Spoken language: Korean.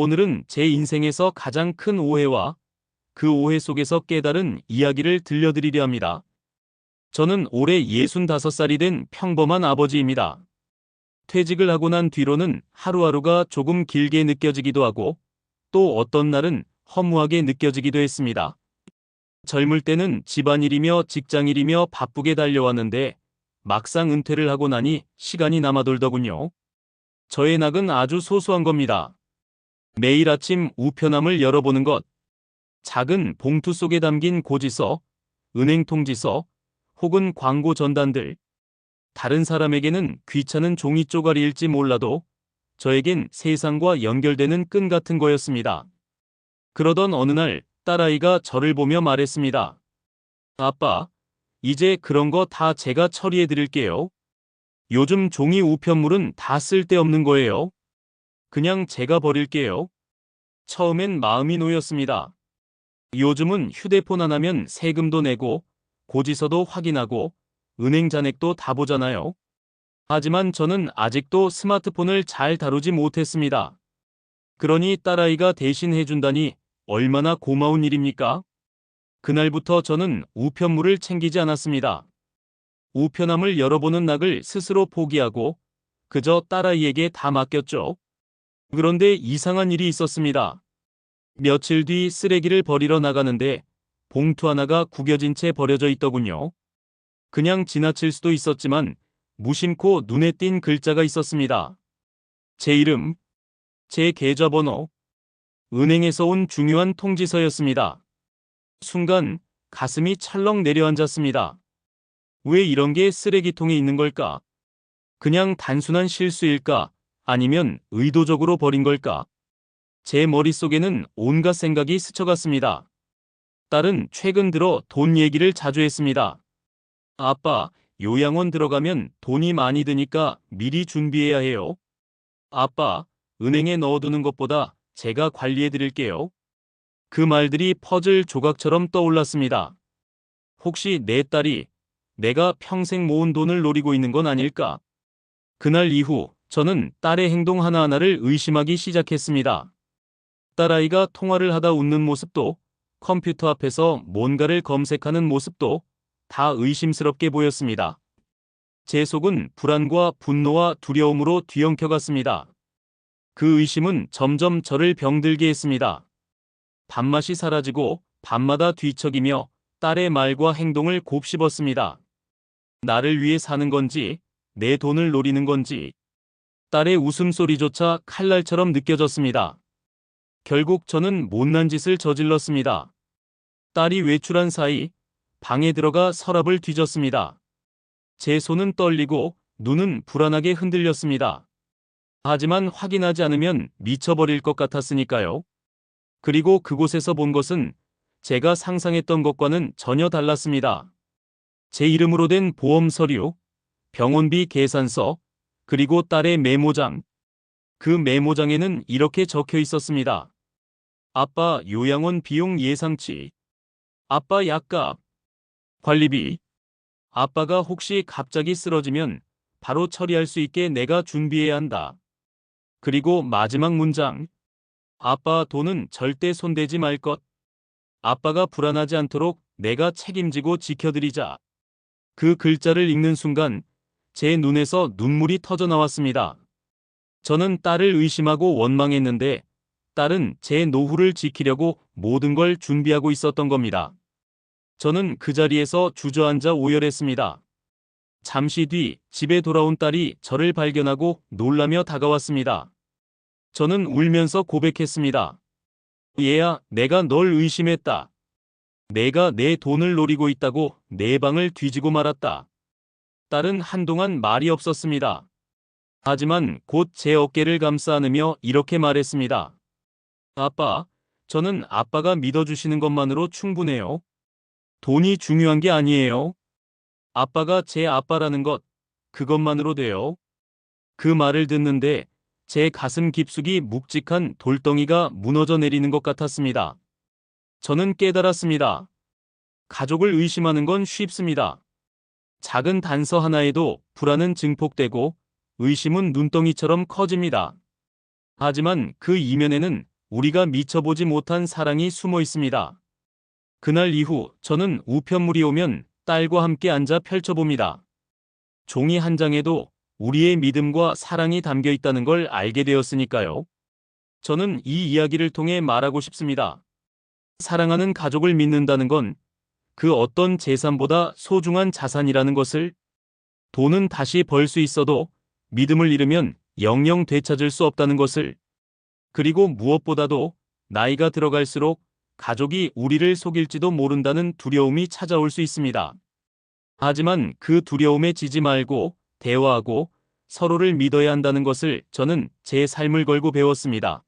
오늘은 제 인생에서 가장 큰 오해와 그 오해 속에서 깨달은 이야기를 들려드리려 합니다. 저는 올해 65살이 된 평범한 아버지입니다. 퇴직을 하고 난 뒤로는 하루하루가 조금 길게 느껴지기도 하고 또 어떤 날은 허무하게 느껴지기도 했습니다. 젊을 때는 집안일이며 직장일이며 바쁘게 달려왔는데 막상 은퇴를 하고 나니 시간이 남아돌더군요. 저의 낙은 아주 소소한 겁니다. 매일 아침 우편함을 열어보는 것, 작은 봉투 속에 담긴 고지서, 은행 통지서, 혹은 광고 전단들. 다른 사람에게는 귀찮은 종이 쪼가리일지 몰라도 저에겐 세상과 연결되는 끈 같은 거였습니다. 그러던 어느 날 딸아이가 저를 보며 말했습니다. 아빠, 이제 그런 거 다 제가 처리해 드릴게요. 요즘 종이 우편물은 다 쓸데없는 거예요. 그냥 제가 버릴게요. 처음엔 마음이 놓였습니다. 요즘은 휴대폰 하나면 세금도 내고 고지서도 확인하고 은행 잔액도 다 보잖아요. 하지만 저는 아직도 스마트폰을 잘 다루지 못했습니다. 그러니 딸아이가 대신 해준다니 얼마나 고마운 일입니까? 그날부터 저는 우편물을 챙기지 않았습니다. 우편함을 열어보는 낙을 스스로 포기하고 그저 딸아이에게 다 맡겼죠. 그런데 이상한 일이 있었습니다. 며칠 뒤 쓰레기를 버리러 나가는데 봉투 하나가 구겨진 채 버려져 있더군요. 그냥 지나칠 수도 있었지만 무심코 눈에 띈 글자가 있었습니다. 제 이름, 제 계좌번호, 은행에서 온 중요한 통지서였습니다. 순간 가슴이 철렁 내려앉았습니다. 왜 이런 게 쓰레기통에 있는 걸까? 그냥 단순한 실수일까? 아니면 의도적으로 버린 걸까? 제 머릿속에는 온갖 생각이 스쳐갔습니다. 딸은 최근 들어 돈 얘기를 자주 했습니다. 아빠, 요양원 들어가면 돈이 많이 드니까 미리 준비해야 해요. 아빠, 은행에 넣어두는 것보다 제가 관리해 드릴게요. 그 말들이 퍼즐 조각처럼 떠올랐습니다. 혹시 내 딸이 내가 평생 모은 돈을 노리고 있는 건 아닐까? 그날 이후 저는 딸의 행동 하나하나를 의심하기 시작했습니다. 딸아이가 통화를 하다 웃는 모습도 컴퓨터 앞에서 뭔가를 검색하는 모습도 다 의심스럽게 보였습니다. 제 속은 불안과 분노와 두려움으로 뒤엉켜갔습니다. 그 의심은 점점 저를 병들게 했습니다. 밥맛이 사라지고 밤마다 뒤척이며 딸의 말과 행동을 곱씹었습니다. 나를 위해 사는 건지, 내 돈을 노리는 건지. 딸의 웃음소리조차 칼날처럼 느껴졌습니다. 결국 저는 못난 짓을 저질렀습니다. 딸이 외출한 사이 방에 들어가 서랍을 뒤졌습니다. 제 손은 떨리고 눈은 불안하게 흔들렸습니다. 하지만 확인하지 않으면 미쳐버릴 것 같았으니까요. 그리고 그곳에서 본 것은 제가 상상했던 것과는 전혀 달랐습니다. 제 이름으로 된 보험 서류, 병원비 계산서, 그리고 딸의 메모장. 그 메모장에는 이렇게 적혀 있었습니다. 아빠 요양원 비용 예상치, 아빠 약값, 관리비, 아빠가 혹시 갑자기 쓰러지면 바로 처리할 수 있게 내가 준비해야 한다. 그리고 마지막 문장, 아빠 돈은 절대 손대지 말 것. 아빠가 불안하지 않도록 내가 책임지고 지켜드리자. 그 글자를 읽는 순간 제 눈에서 눈물이 터져 나왔습니다. 저는 딸을 의심하고 원망했는데 딸은 제 노후를 지키려고 모든 걸 준비하고 있었던 겁니다. 저는 그 자리에서 주저앉아 오열했습니다. 잠시 뒤 집에 돌아온 딸이 저를 발견하고 놀라며 다가왔습니다. 저는 울면서 고백했습니다. 얘야, 내가 널 의심했다. 내가 내 돈을 노리고 있다고 내 방을 뒤지고 말았다. 딸은 한동안 말이 없었습니다. 하지만 곧 제 어깨를 감싸 안으며 이렇게 말했습니다. 아빠, 저는 아빠가 믿어주시는 것만으로 충분해요. 돈이 중요한 게 아니에요. 아빠가 제 아빠라는 것, 그것만으로 돼요. 그 말을 듣는데 제 가슴 깊숙이 묵직한 돌덩이가 무너져 내리는 것 같았습니다. 저는 깨달았습니다. 가족을 의심하는 건 쉽습니다. 작은 단서 하나에도 불안은 증폭되고 의심은 눈덩이처럼 커집니다. 하지만 그 이면에는 우리가 미쳐보지 못한 사랑이 숨어 있습니다. 그날 이후 저는 우편물이 오면 딸과 함께 앉아 펼쳐봅니다. 종이 한 장에도 우리의 믿음과 사랑이 담겨 있다는 걸 알게 되었으니까요. 저는 이 이야기를 통해 말하고 싶습니다. 사랑하는 가족을 믿는다는 건 그 어떤 재산보다 소중한 자산이라는 것을, 돈은 다시 벌 수 있어도 믿음을 잃으면 영영 되찾을 수 없다는 것을, 그리고 무엇보다도 나이가 들어갈수록 가족이 우리를 속일지도 모른다는 두려움이 찾아올 수 있습니다. 하지만 그 두려움에 지지 말고 대화하고 서로를 믿어야 한다는 것을 저는 제 삶을 걸고 배웠습니다.